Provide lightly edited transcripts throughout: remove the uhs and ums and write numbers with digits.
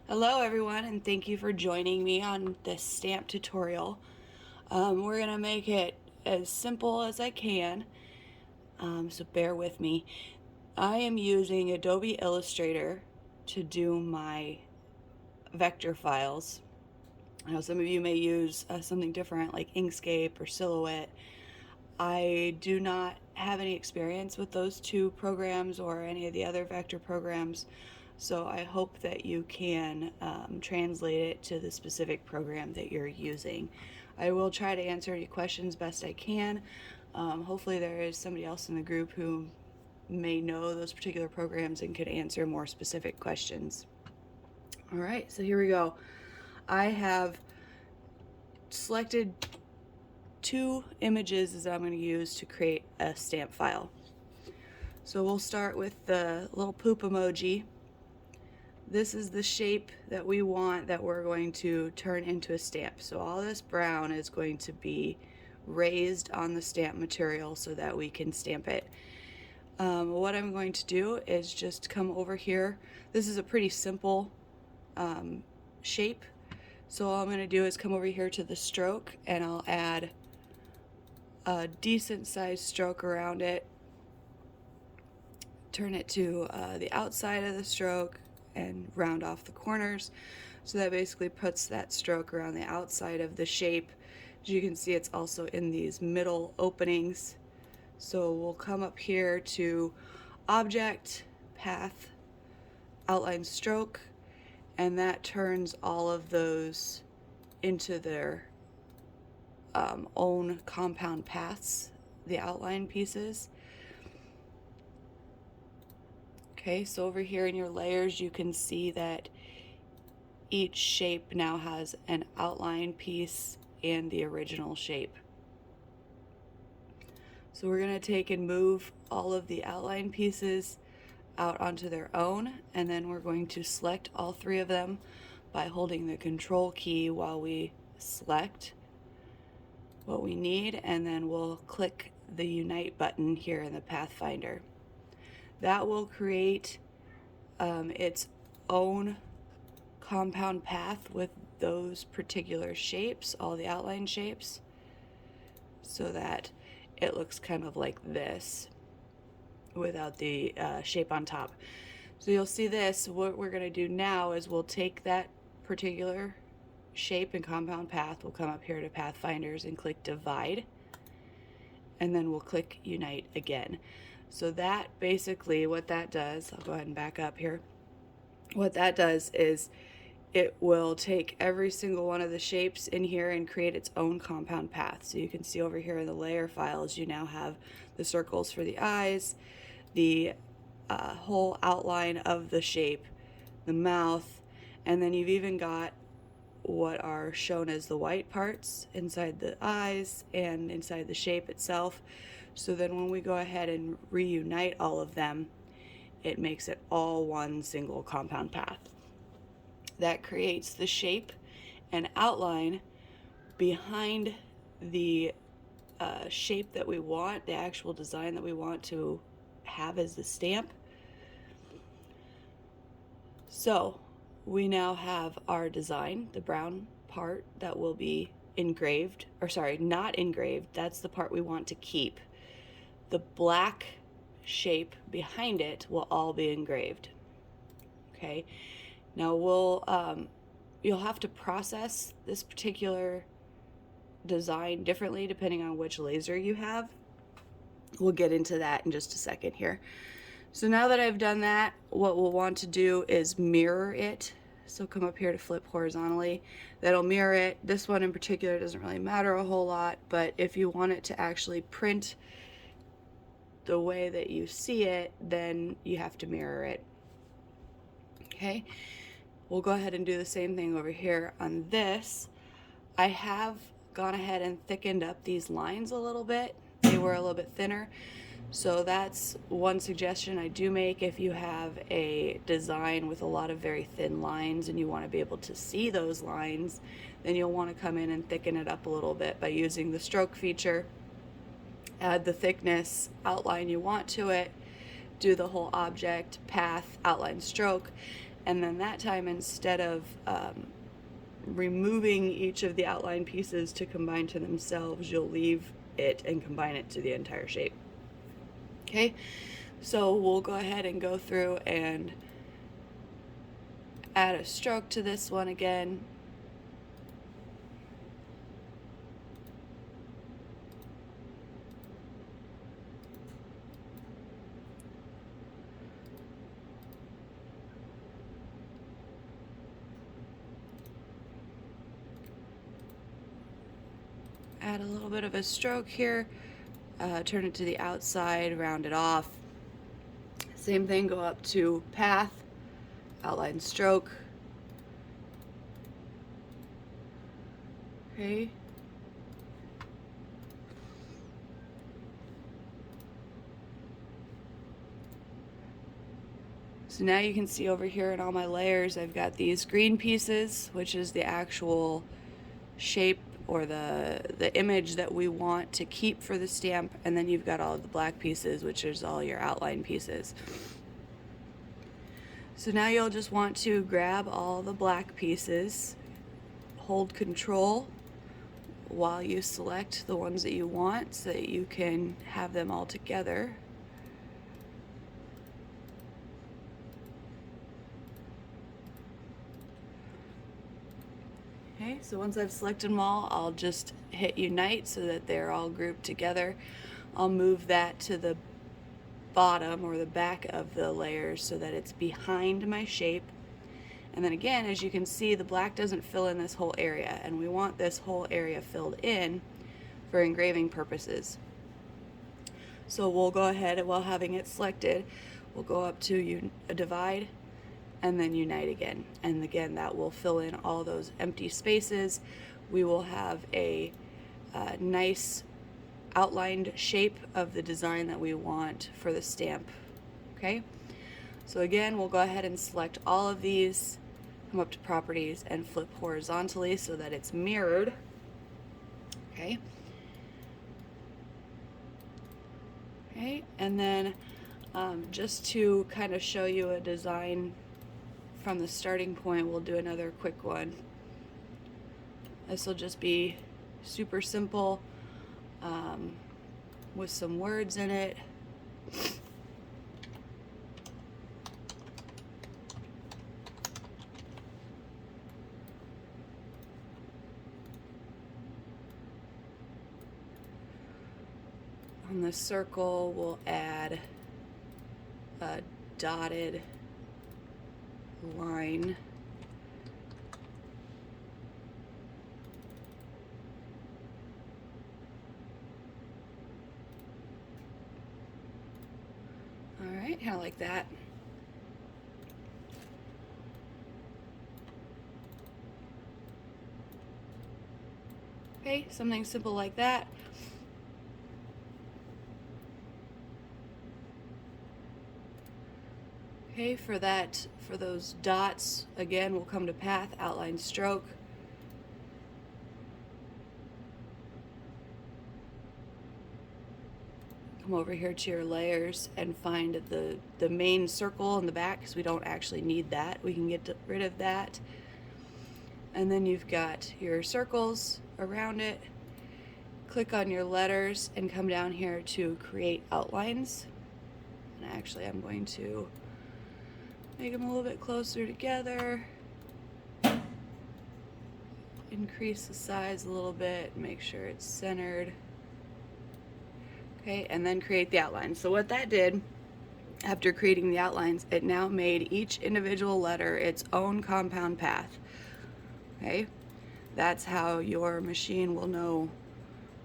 Hello everyone, and thank you for joining me on this stamp tutorial. We're going to make it as simple as I can, so bear with me. I am using Adobe Illustrator to do my vector files. I know some of you may use something different like Inkscape or Silhouette. I do not have any experience with those two programs or any of the other vector programs, so I hope that you can translate it to the specific program that you're using. I will try to answer any questions best I can. Hopefully there is somebody else in the group who may know those particular programs and could answer more specific questions. All right, so here we go. I have selected two images that I'm going to use to create a stamp file. So we'll start with the little poop emoji. This is the shape that we want that we're going to turn into a stamp. So all this brown is going to be raised on the stamp material so that we can stamp it. What I'm going to do is just come over here. This is a pretty simple shape. So all I'm going to do is come over here to the stroke, and I'll add a decent sized stroke around it. Turn it to the outside of the stroke and round off the corners. So that basically puts that stroke around the outside of the shape. As you can see, it's also in these middle openings. So we'll come up here to Object, Path, Outline Stroke, and that turns all of those into their own compound paths, the outline pieces. Okay, so over here in your layers, you can see that each shape now has an outline piece and the original shape. So we're going to take and move all of the outline pieces out onto their own, and then we're going to select all three of them by holding the Control key while we select what we need, and then we'll click the Unite button here in the Pathfinder. That will create its own compound path with those particular shapes, all the outline shapes, so that it looks kind of like this without the shape on top. So you'll see this. What we're going to do now is we'll take that particular shape and compound path, we'll come up here to Pathfinders and click Divide, and then we'll click Unite again. So that basically, what that does, I'll go ahead and back up here. What that does is it will take every single one of the shapes in here and create its own compound path. So you can see over here in the layer files, you now have the circles for the eyes, the whole outline of the shape, the mouth, and then you've even got what are shown as the white parts inside the eyes and inside the shape itself. So then when we go ahead and reunite all of them, it makes it all one single compound path. That creates the shape and outline behind the shape that we want, the actual design that we want to have as the stamp. So we now have our design, the brown part that will be engraved, or sorry, not engraved, that's the part we want to keep. The black shape behind it will all be engraved. Okay, now you'll have to process this particular design differently depending on which laser you have. We'll get into that in just a second here. So now that I've done that, what we'll want to do is mirror it. So come up here to flip horizontally. That'll mirror it. This one in particular doesn't really matter a whole lot, but if you want it to actually print the way that you see it, then you have to mirror it. Okay, we'll go ahead and do the same thing over here on this. I have gone ahead and thickened up these lines a little bit. They were a little bit thinner. So that's one suggestion I do make. If you have a design with a lot of very thin lines and you want to be able to see those lines, then you'll want to come in and thicken it up a little bit by using the stroke feature. Add the thickness outline you want to it, do the whole object, path, outline, stroke, And then that time, instead of removing each of the outline pieces to combine to themselves, you'll leave it and combine it to the entire shape. Okay, so we'll go ahead and go through and add a stroke to this one again. Add a little bit of a stroke here, turn it to the outside, round it off. Same thing, go up to path, outline stroke. Okay. So now you can see over here in all my layers, I've got these green pieces, which is the actual shape or the image that we want to keep for the stamp, and then you've got all of the black pieces, which is all your outline pieces. So now you'll just want to grab all the black pieces, hold Control while you select the ones that you want so that you can have them all together. Okay, so once I've selected them all, I'll just hit Unite so that they're all grouped together. I'll move that to the bottom or the back of the layers so that it's behind my shape. And then again, as you can see, the black doesn't fill in this whole area, and we want this whole area filled in for engraving purposes. So we'll go ahead, and while having it selected, we'll go up to Divide and then Unite again. And again, that will fill in all those empty spaces. We will have a nice outlined shape of the design that we want for the stamp. Okay, so again, we'll go ahead and select all of these, come up to Properties and flip horizontally so that it's mirrored. Okay. Okay, and then just to kind of show you a design from the starting point, we'll do another quick one. This will just be super simple with some words in it. On the circle, we'll add a dotted line. All right, kind of like that. Okay, something simple like that. Okay, for those dots, again, we'll come to Path, Outline Stroke. Come over here to your layers and find the main circle in the back, because we don't actually need that. We can get rid of that. And then you've got your circles around it. Click on your letters and come down here to Create Outlines. And actually, I'm going to make them a little bit closer together. Increase the size a little bit, make sure it's centered. Okay, and then create the outlines. So what that did, after creating the outlines, it now made each individual letter its own compound path. Okay, that's how your machine will know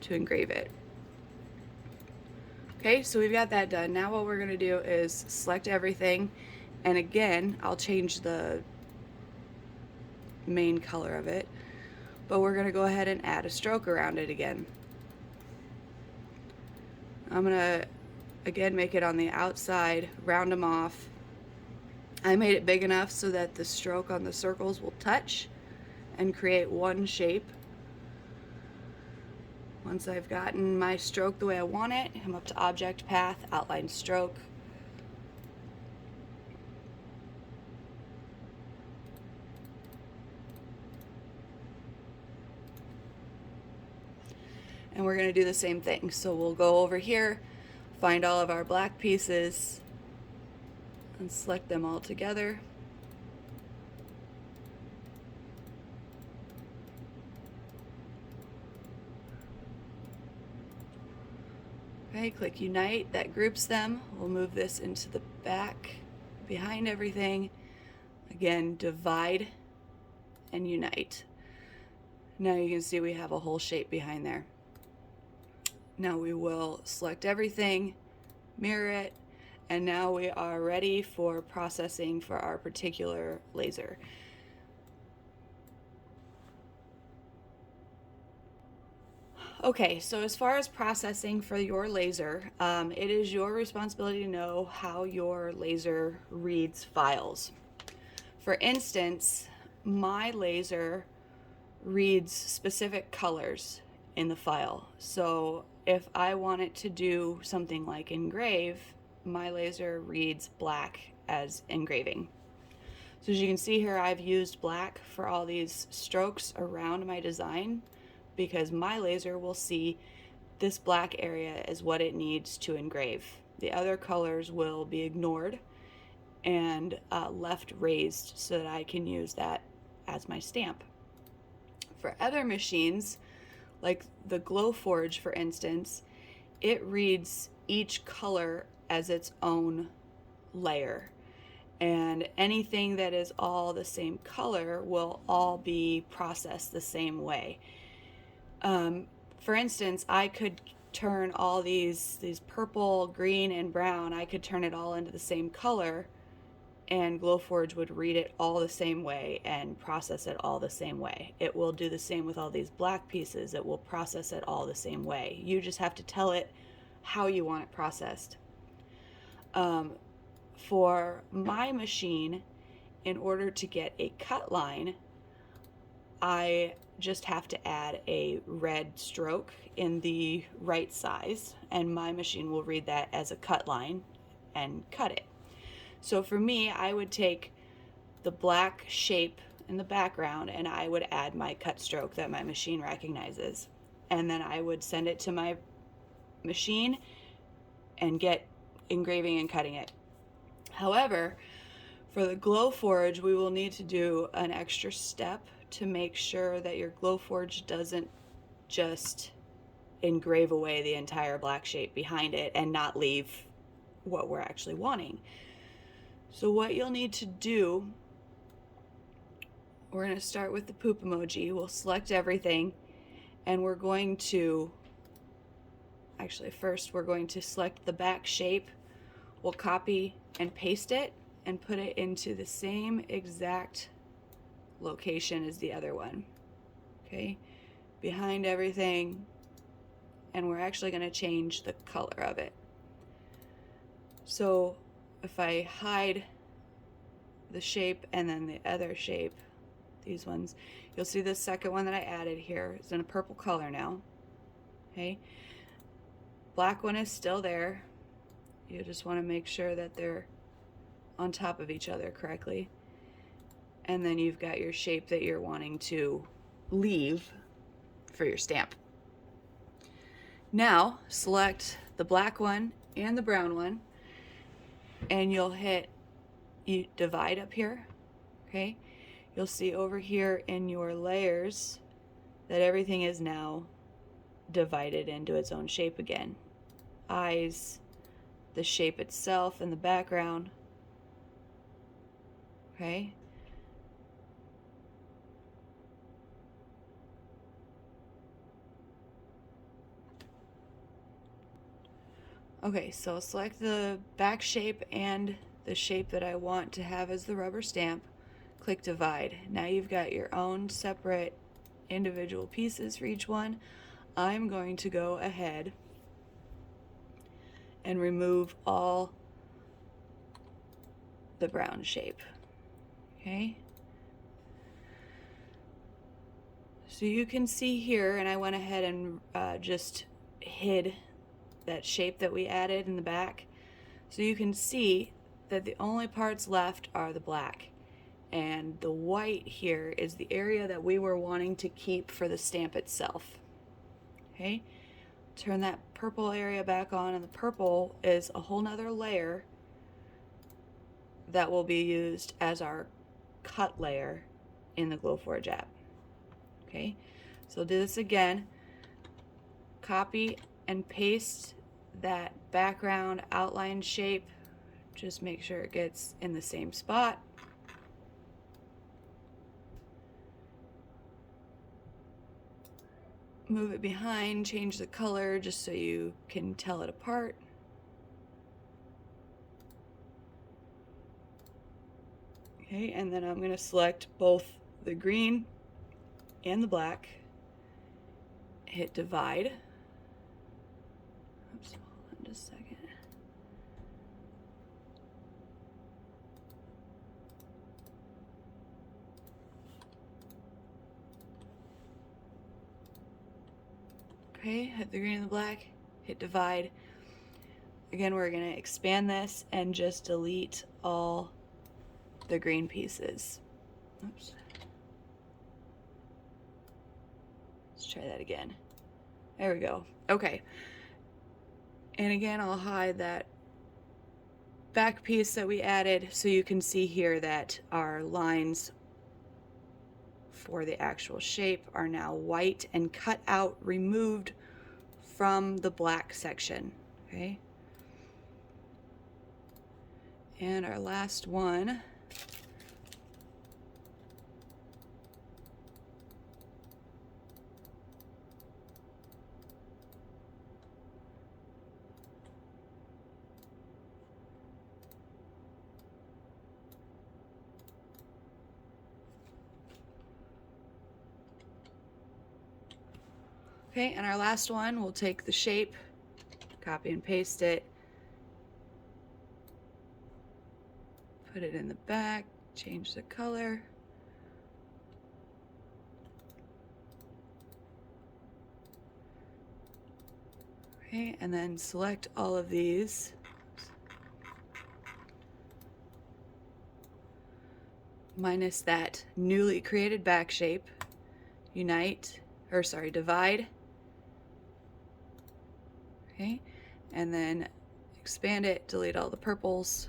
to engrave it. Okay, so we've got that done. Now what we're going to do is select everything, and again, I'll change the main color of it, but we're going to go ahead and add a stroke around it again. I'm going to again make it on the outside, round them off. I made it big enough so that the stroke on the circles will touch and create one shape. Once I've gotten my stroke the way I want it, come up to Object, Path, Outline Stroke. And we're going to do the same thing. So we'll go over here, find all of our black pieces, and select them all together. Okay, click Unite, that groups them. We'll move this into the back behind everything. Again, divide and unite. Now you can see we have a whole shape behind there. Now we will select everything, mirror it, and now we are ready for processing for our particular laser. Okay, so as far as processing for your laser, it is your responsibility to know how your laser reads files. For instance, my laser reads specific colors in the file. So if I want it to do something like engrave, my laser reads black as engraving. So as you can see here, I've used black for all these strokes around my design because my laser will see this black area as what it needs to engrave. The other colors will be ignored and left raised so that I can use that as my stamp. For other machines, like the Glowforge for instance, it reads each color as its own layer. And anything that is all the same color will all be processed the same way. For instance, I could turn all these purple, green, and brown, I could turn it all into the same color, and Glowforge would read it all the same way and process it all the same way. It will do the same with all these black pieces. It will process it all the same way. You just have to tell it how you want it processed. For my machine, in order to get a cut line, I just have to add a red stroke in the right size, and my machine will read that as a cut line and cut it. So for me, I would take the black shape in the background and I would add my cut stroke that my machine recognizes. And then I would send it to my machine and get engraving and cutting it. However, for the Glowforge, we will need to do an extra step to make sure that your Glowforge doesn't just engrave away the entire black shape behind it and not leave what we're actually wanting. So what you'll need to do, we're going to start with the poop emoji. We'll select everything, and we're going to, actually first we're going to select the back shape. We'll copy and paste it and put it into the same exact location as the other one. Okay, behind everything, and we're actually going to change the color of it. So if I hide the shape and then the other shape, these ones, you'll see the second one that I added here is in a purple color now. Okay, black one is still there. You just want to make sure that they're on top of each other correctly. And then you've got your shape that you're wanting to leave for your stamp. Now select the black one and the brown one, and you'll hit divide up here. Okay, you'll see over here in your layers that everything is now divided into its own shape again. Eyes, the shape itself in the background. Okay, okay, so select the back shape and the shape that I want to have as the rubber stamp. Click divide. Now you've got your own separate individual pieces for each one. I'm going to go ahead and remove all the brown shape. Okay, so you can see here, and I went ahead and just hid that shape that we added in the back, so you can see that the only parts left are the black, and the white here is the area that we were wanting to keep for the stamp itself. Okay, turn that purple area back on, and the purple is a whole nother layer that will be used as our cut layer in the Glowforge app. Okay, so do this again. Copy and paste that background outline shape. Just make sure it gets in the same spot. Move it behind, change the color just so you can tell it apart. Okay, and then I'm going to select both the green and the black. Hit divide. Oops, hold on just a second. Okay, hit the green and the black, hit divide. Again, we're going to expand this and just delete all the green pieces. Oops. Let's try that again. There we go. Okay. And again, I'll hide that back piece that we added so you can see here that our lines for the actual shape are now white and cut out, removed from the black section. Okay. And our last one. Okay, and our last one, we'll take the shape, copy and paste it, put it in the back, change the color. Okay, and then select all of these. Minus that newly created back shape. Divide. Okay, and then expand it, delete all the purples.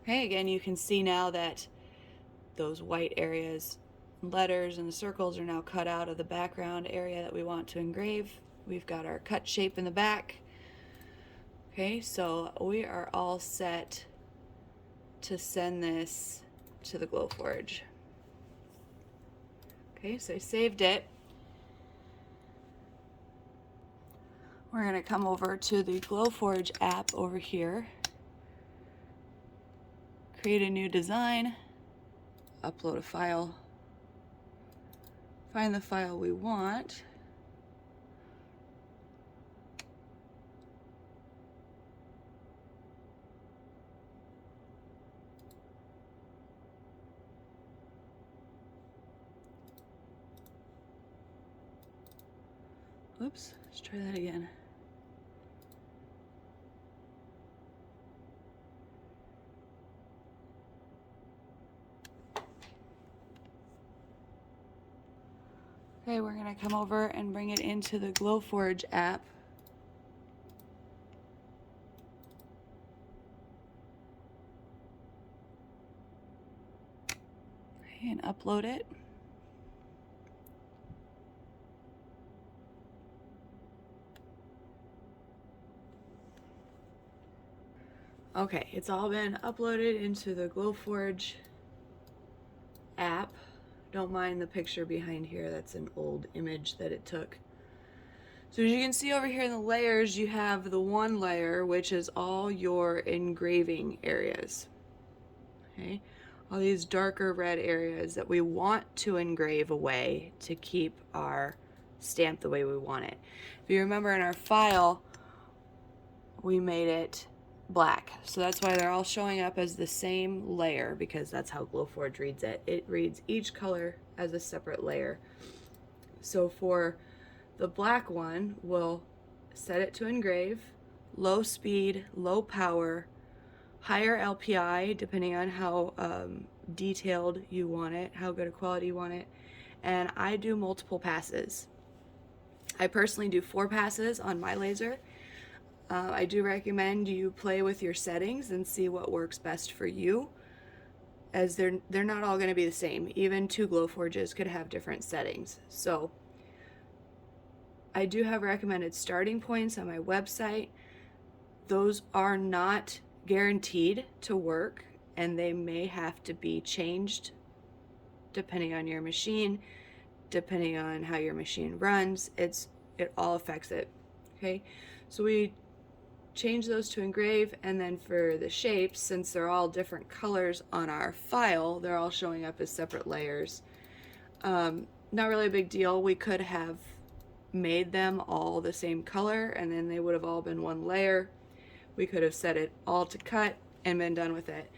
Okay, again, you can see now that those white areas, letters, and the circles are now cut out of the background area that we want to engrave. We've got our cut shape in the back. Okay, so we are all set to send this to the Glowforge. Okay, so I saved it. We're going to come over to the Glowforge app over here, create a new design, upload a file, find the file we want, oops, let's try that again. Okay, we're going to come over and bring it into the Glowforge app. Okay, and upload it. Okay, it's all been uploaded into the Glowforge app. Don't mind the picture behind here, that's an old image that it took. So as you can see over here in the layers, you have the one layer, which is all your engraving areas. Okay, all these darker red areas that we want to engrave away to keep our stamp the way we want it. If you remember in our file, we made it black, so that's why they're all showing up as the same layer, because that's how Glowforge reads it. It reads each color as a separate layer. So for the black one, we'll set it to engrave, low speed, low power, higher LPI depending on how detailed you want it, how good a quality you want it, and I do multiple passes. I personally do 4 passes on my laser. I do recommend you play with your settings and see what works best for you, as they're not all going to be the same. Even 2 Glowforges could have different settings. So I do have recommended starting points on my website. Those are not guaranteed to work, and they may have to be changed depending on your machine, depending on how your machine runs. It all affects it. Okay, so we change those to engrave, and then for the shapes, since they're all different colors on our file, they're all showing up as separate layers. Not really a big deal. We could have made them all the same color and then they would have all been one layer. We could have set it all to cut and been done with it.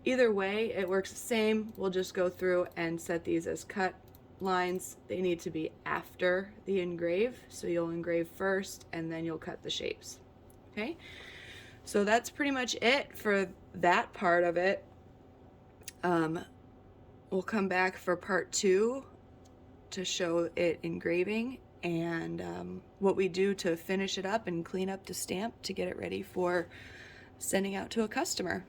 Either way, it works the same. We'll just go through and set these as cut lines. They need to be after the engrave, so you'll engrave first and then you'll cut the shapes. Okay, so that's pretty much it for that part of it. We'll come back for part 2 to show it engraving and what we do to finish it up and clean up the stamp to get it ready for sending out to a customer.